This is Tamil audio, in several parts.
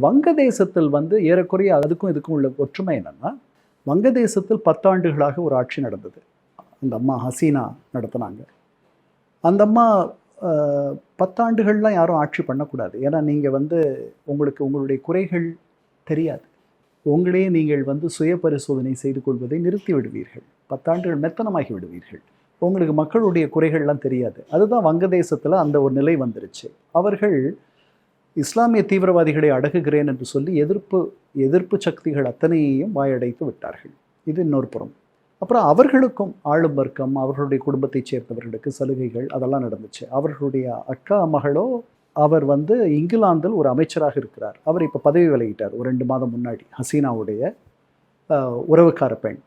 வங்கதேசத்தில் ஏறக்குறைய அதுக்கும் இதுக்கும் உள்ள ஒற்றுமை என்னென்னா, வங்கதேசத்தில் 10 ஆண்டுகளாக ஒரு ஆட்சி நடந்தது. அந்த அம்மா ஹசீனா நடத்தினாங்க. அந்த அம்மா 10 ஆண்டுகள்லாம் யாரும் ஆட்சி பண்ணக்கூடாது. ஏன்னா நீங்கள் உங்களுக்கு உங்களுடைய குறைகள் தெரியாது. உங்களையே நீங்கள் சுய பரிசோதனை செய்து கொள்வதை நிறுத்தி விடுவீர்கள். 10 ஆண்டுகள் மெத்தனமாகி விடுவீர்கள். உங்களுக்கு மக்களுடைய குறைகள்லாம் தெரியாது. அதுதான் வங்கதேசத்தில் அந்த ஒரு நிலை வந்துருச்சு. அவர்கள் இஸ்லாமிய தீவிரவாதிகளை அடக்குகிறேன் என்று சொல்லி எதிர்ப்பு சக்திகள் அத்தனையையும் வாயடைத்து விட்டார்கள். இது இன்னொரு புறம். அப்புறம் அவர்களுக்கும் ஆளும் வர்க்கம், அவர்களுடைய குடும்பத்தைச் சேர்ந்தவர்களுக்கு சலுகைகள் அதெல்லாம் நடந்துச்சு. அவர்களுடைய அக்கா மகளோ அவர் இங்கிலாந்தில் ஒரு அமைச்சராக இருக்கிறார். அவர் இப்போ பதவி விலகிட்டார் ஒரு 2 மாதம் முன்னாடி. ஹசீனாவுடைய உறவுக்கார பெண்.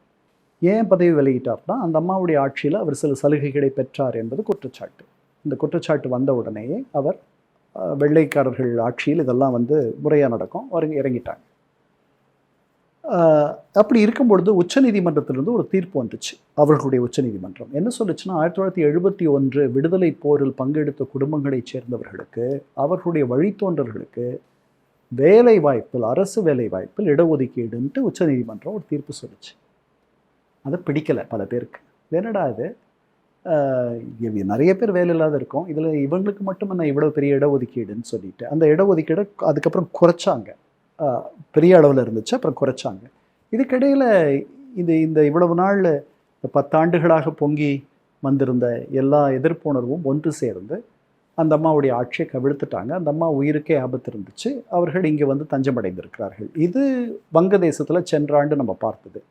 ஏன் பதவி விலகிட்டார்னா, அந்த அம்மாவுடைய ஆட்சியில் அவர் சில சலுகைகளை பெற்றார் என்பது குற்றச்சாட்டு. இந்த குற்றச்சாட்டு வந்த உடனேயே அவர் வெள்ளைக்காரர்கள் ஆட்சியில் இதெல்லாம் முறையாக நடக்கும், அவர் இறங்கிட்டாங்க. அப்படி இருக்கும் பொழுது உச்சநீதிமன்றத்திலிருந்து ஒரு தீர்ப்பு வந்துச்சு. அவர்களுடைய உச்சநீதிமன்றம் என்ன சொல்லுச்சுன்னா, 1971 விடுதலை போரில் பங்கெடுத்த குடும்பங்களைச் சேர்ந்தவர்களுக்கு, அவர்களுடைய வழித்தோன்றல்களுக்கு வேலை வாய்ப்பில், அரசு வேலை வாய்ப்பில் இடஒதுக்கீடுன்ட்டு உச்சநீதிமன்றம் ஒரு தீர்ப்பு சொல்லுச்சு. அதை பிடிக்கலை பல பேருக்கு. என்னடா இது, நிறைய பேர் வேலை இல்லாத இருக்கோம், இதில் இவங்களுக்கு மட்டும் என்ன இவ்வளோ பெரிய இடஒதுக்கீடுன்னு சொல்லிட்டு அந்த இடஒதுக்கீடை அதுக்கப்புறம் குறைச்சாங்க. பெரிய அளவில் இருந்துச்சு, அப்புறம் குறைச்சாங்க. இதுக்கிடையில் இந்த இவ்வளவு நாள் 10 ஆண்டுகளாக பொங்கி வந்திருந்த எல்லா எதிர்ப்புணர்வும் ஒன்று சேர்ந்து அந்த அம்மாவுடைய ஆட்சியை கவிழ்த்துட்டாங்க. அந்த அம்மா உயிருக்கே ஆபத்து இருந்துச்சு. அவர்கள் இங்கே தஞ்சமடைந்திருக்கிறார்கள். இது வங்கதேசத்தில் சென்ற ஆண்டு நம்ம பார்த்தது.